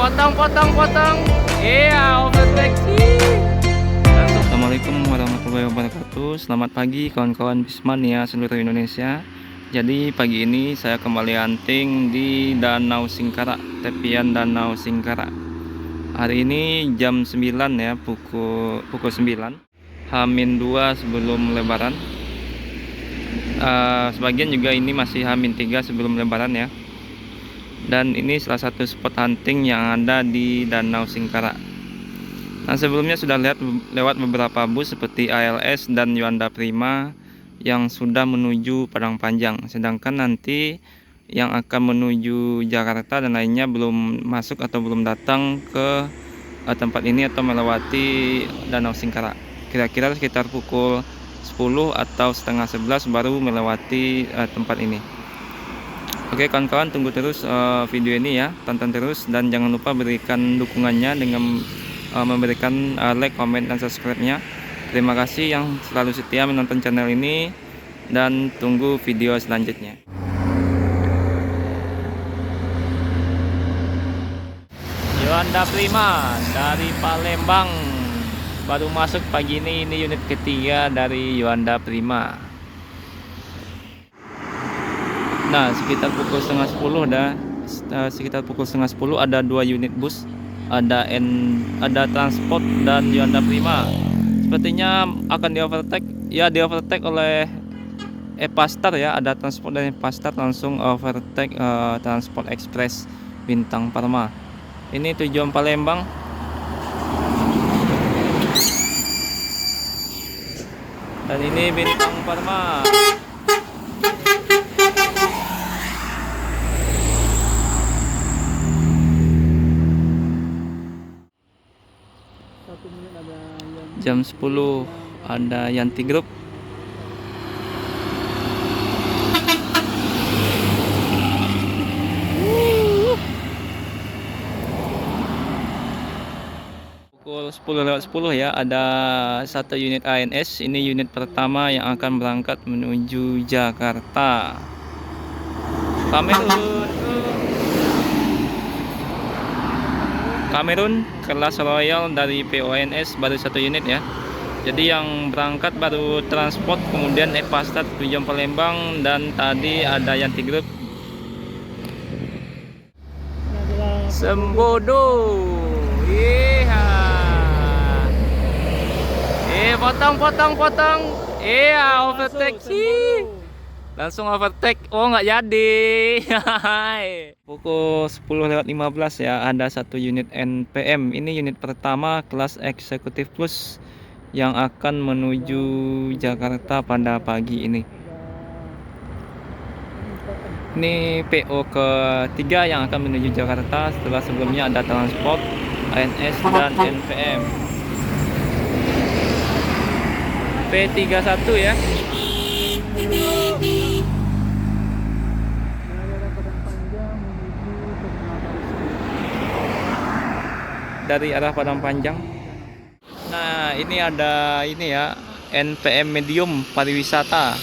Potong. Iya, overtaking. Assalamualaikum warahmatullahi wabarakatuh. Selamat pagi kawan-kawan Bismania seluruh Indonesia. Jadi pagi ini saya kembali hunting di Danau Singkara, tepian Danau Singkara. Hari ini jam 9 ya, pukul 9. H-2 sebelum lebaran. Sebagian juga ini masih H-3 sebelum lebaran ya. Dan ini salah satu spot hunting yang ada di Danau Singkara. Nah, sebelumnya sudah lewat beberapa bus seperti ALS dan Yuanda Prima yang sudah menuju Padang Panjang. Sedangkan nanti yang akan menuju Jakarta dan lainnya belum masuk atau belum datang ke tempat ini atau melewati Danau Singkara. Kira-kira sekitar pukul 10 atau setengah 11 baru melewati tempat ini. Oke kawan-kawan, tunggu terus video ini ya, tonton terus dan jangan lupa berikan dukungannya dengan memberikan like, comment, dan subscribe-nya. Terima kasih yang selalu setia menonton channel ini dan tunggu video selanjutnya. Yuanda Prima dari Palembang baru masuk pagi ini unit ketiga dari Yuanda Prima. Nah, sekitar pukul setengah 10 ada 2 unit bus, ada transport dan Yuanda Prima. Sepertinya akan di overtake oleh Epastar ya. Ada transport dari Epastar langsung overtake transport express Bintang Parma. Ini tujuan Palembang. Dan ini Bintang Parma. Jam 10 ada Yanti Group. Pukul 10:10 ya, ada satu unit ANS. Ini unit pertama yang akan berangkat menuju Jakarta. Kamerun kelas Royal dari PONS baru satu unit ya. Jadi yang berangkat baru transport, kemudian Epastar tujuan Palembang, dan tadi ada Yanti Group. Sembodo. Iya. Potong. Iya, overtake sih. Langsung overtake. Oh, nggak jadi. Pukul 10:15 ya, ada satu unit NPM. Ini unit pertama kelas eksekutif plus yang akan menuju Jakarta pada pagi ini. Ini PO ketiga yang akan menuju Jakarta setelah sebelumnya ada transport, ANS, dan NPM. P31 ya. Dari arah Padang Panjang. Nah, ini ada ya, NPM medium pariwisata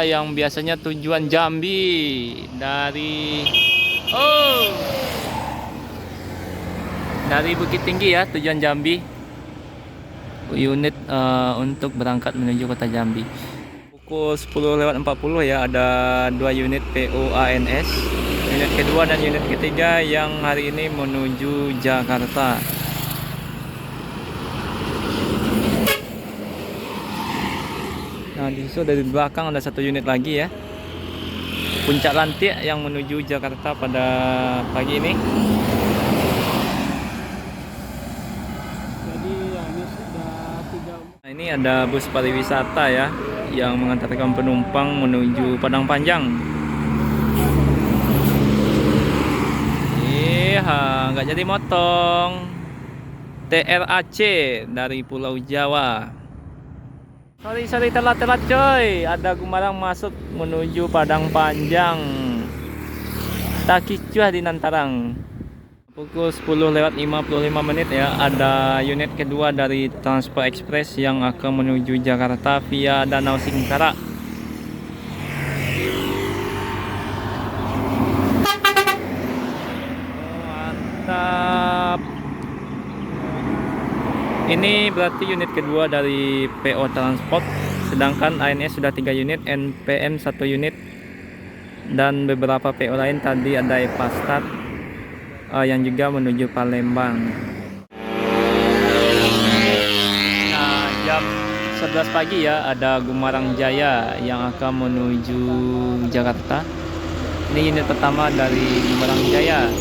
yang biasanya tujuan Jambi dari Bukit Tinggi ya, tujuan Jambi. Unit untuk berangkat menuju kota Jambi. Pukul 10:40 ya, ada 2 unit PO ANS, unit kedua dan unit ketiga yang hari ini menuju Jakarta. Nah, di situ dari belakang ada satu unit lagi ya, Puncak Lantik yang menuju Jakarta pada pagi ini. Nah, ini ada bus pariwisata ya yang mengantarkan penumpang menuju Padang Panjang. Iya, nggak jadi motong. TRAC dari Pulau Jawa. Sorry telat coy. Ada Gumarang masuk menuju Padang Panjang. Takicuah di Nantarang. Pukul 10:55 ya, ada unit kedua dari Transport Express yang akan menuju Jakarta via Danau Singkara. Ini berarti unit kedua dari PO Transport, sedangkan ANS sudah 3 unit, NPM 1 unit, dan beberapa PO lain tadi ada Epastar yang juga menuju Palembang. Nah, jam 11 pagi ya, ada Gumarang Jaya yang akan menuju Jakarta. Ini unit pertama dari Gumarang Jaya.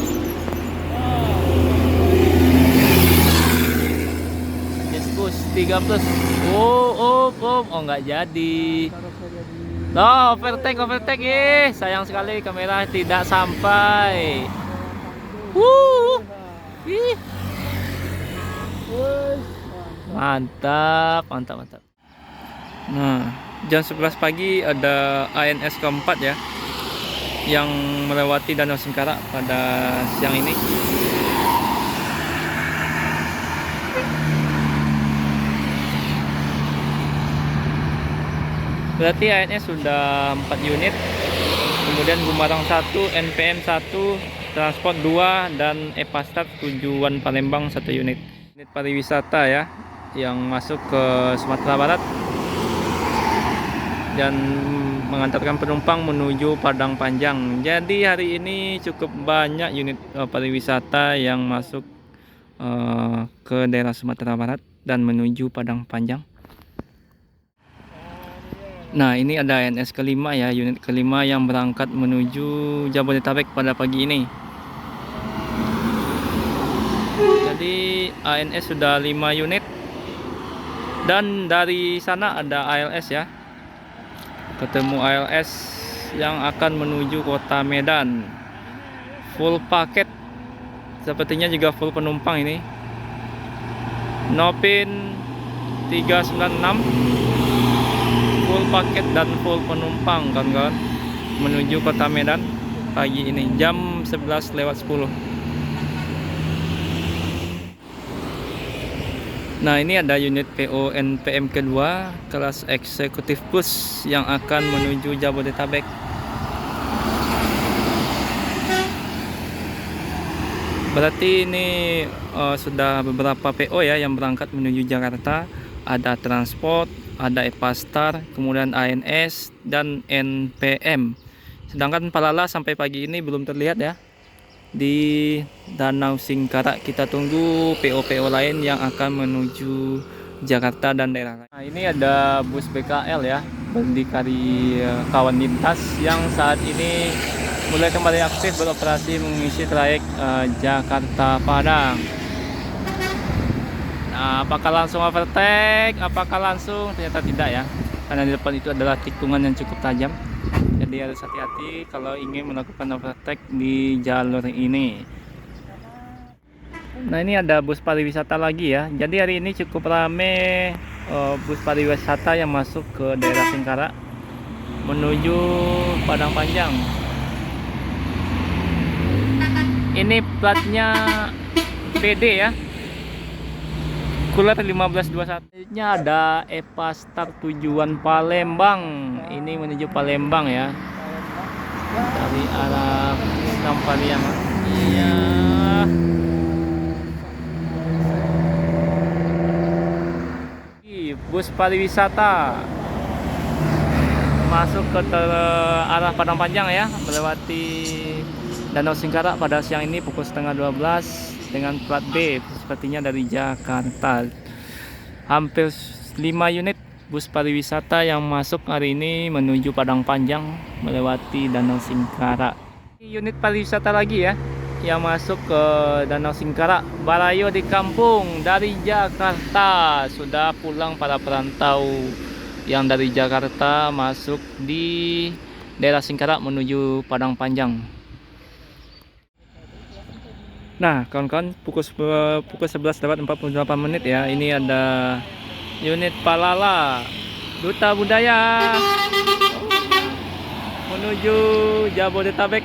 Bus 3 plus. Oh nggak jadi. Loh, overtake. Sayang sekali kamera tidak sampai. Ih. Mantap. Nah, jam 11 pagi ada ANS keempat ya, yang melewati Danau Singkarak pada siang ini. Berarti ANS sudah 4 unit, kemudian Gumarang 1, NPM 1, Transport 2, dan Epastar tujuan Palembang 1 unit. Unit pariwisata ya, yang masuk ke Sumatera Barat dan mengantarkan penumpang menuju Padang Panjang. Jadi hari ini cukup banyak unit pariwisata yang masuk ke daerah Sumatera Barat dan menuju Padang Panjang. Nah, ini ada ANS kelima ya, unit kelima yang berangkat menuju Jabodetabek pada pagi ini. Jadi ANS sudah 5 unit, dan dari sana ada ALS ya. Ketemu ALS yang akan menuju kota Medan. Full paket, sepertinya juga full penumpang ini. Nopin 396, full paket dan full penumpang kawan-kawan, menuju kota Medan pagi ini jam 11:10. Nah, ini ada unit PO NPM kedua kelas eksekutif plus yang akan menuju Jabodetabek. Berarti ini sudah beberapa PO ya yang berangkat menuju Jakarta. Ada Transport, ada Epastar, kemudian ANS, dan NPM. Sedangkan Palala sampai pagi ini belum terlihat ya di Danau Singkarak. Kita tunggu PO-PO lain yang akan menuju Jakarta dan daerah lain. Nah, ini ada bus BKL ya, Berdikari Kawan Lintas, yang saat ini mulai kembali aktif beroperasi mengisi trayek Jakarta Padang. Nah, apakah langsung overtake? Apakah langsung? Ternyata tidak ya, karena di depan itu adalah tikungan yang cukup tajam. Jadi harus hati-hati kalau ingin melakukan overtake di jalur ini. Nah, ini ada bus pariwisata lagi ya. Jadi hari ini cukup rame bus pariwisata yang masuk ke daerah Singkarak menuju Padang Panjang. Ini platnya PD ya, Kuler 1521. Selanjutnya ada Epastar tujuan Palembang. Ini menuju Palembang ya, dari arah Sampaliang. Iya. Bus pariwisata masuk ke arah Padang Panjang ya, melewati Danau Singkarak pada siang ini pukul 11:30 dengan plat B, sepertinya dari Jakarta. Hampir 5 unit bus pariwisata yang masuk hari ini menuju Padang Panjang melewati Danau Singkarak. Unit pariwisata lagi ya yang masuk ke Danau Singkarak, Barayo di Kampung dari Jakarta. Sudah pulang para perantau yang dari Jakarta masuk di daerah Singkarak menuju Padang Panjang. Nah, kawan-kawan, pukul 11:48 ya. Ini ada unit Palala Duta Budaya menuju Jabodetabek.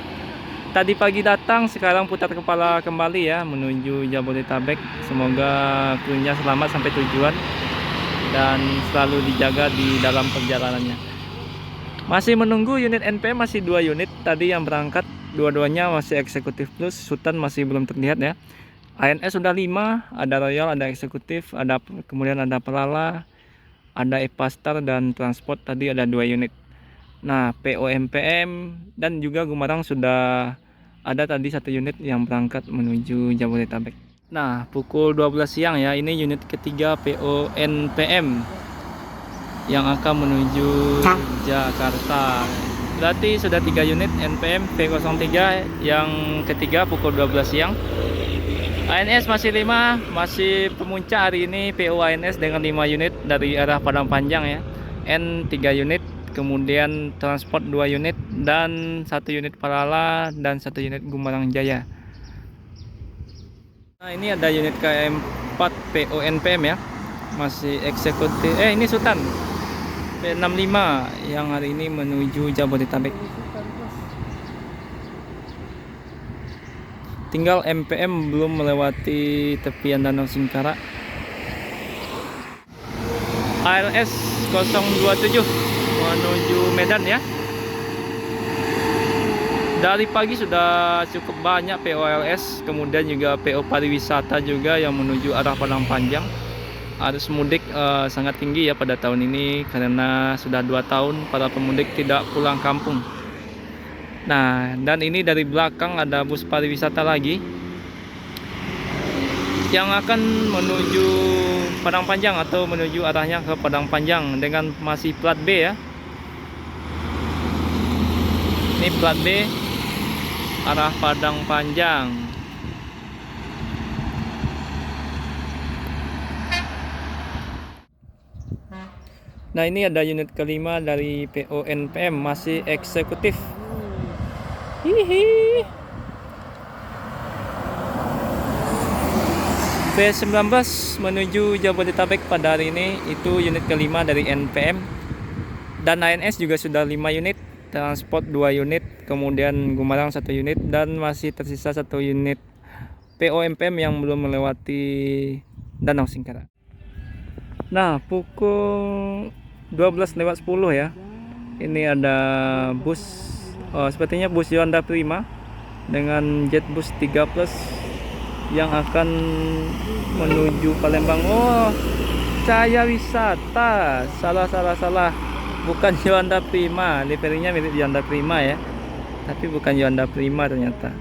Tadi pagi datang, sekarang putar kepala kembali ya menuju Jabodetabek. Semoga krunya selamat sampai tujuan dan selalu dijaga di dalam perjalanannya. Masih menunggu unit NPM, masih 2 unit tadi yang berangkat. Dua-duanya masih eksekutif plus. Sultan masih belum terlihat ya. ANS sudah 5, ada Royal, ada Eksekutif, kemudian ada Pelala, ada Epastar, dan Transport tadi ada 2 unit. Nah, POMPM dan juga Gumarang sudah ada tadi 1 unit yang berangkat menuju Jabodetabek. Nah, pukul 12 siang ya, ini unit ketiga PONPM yang akan menuju Jakarta. Berarti sudah 3 unit NPM P03 yang ketiga pukul 12 siang. ANS masih 5, masih pemuncak hari ini PO ANS dengan 5 unit dari arah Padang Panjang ya. N 3 unit, kemudian Transport 2 unit, dan 1 unit Pelala dan 1 unit Gumarang Jaya. Nah, ini ada unit KM4 PONPM ya. Masih eksekutif. Ini Sultan P65 yang hari ini menuju Jabodetabek. Tinggal MPM belum melewati tepian Danau Singkara. ALS 027 menuju Medan ya. Dari pagi sudah cukup banyak PO ALS, kemudian juga PO pariwisata juga yang menuju arah Padang Panjang. Arus mudik sangat tinggi ya pada tahun ini karena sudah 2 tahun para pemudik tidak pulang kampung. Nah, dan ini dari belakang ada bus pariwisata lagi yang akan menuju Padang Panjang atau menuju arahnya ke Padang Panjang dengan masih plat B ya. Ini plat B arah Padang Panjang. Nah, ini ada unit kelima dari PONPM masih eksekutif. Hihi. P19 menuju Jabodetabek pada hari ini, itu unit kelima dari NPM. Dan ANS juga sudah 5 unit, Transport 2 unit, kemudian Gumarang 1 unit, dan masih tersisa 1 unit POMPM yang belum melewati Danau Singkara. Nah, pukul 12:10 ya. Ini ada bus sepertinya bus Yuanda Prima dengan Jetbus 3 Plus yang akan menuju Palembang. Oh, Cahaya Wisata. Salah. Bukan Yuanda Prima, liverinya mirip Yuanda Prima ya. Tapi bukan Yuanda Prima ternyata.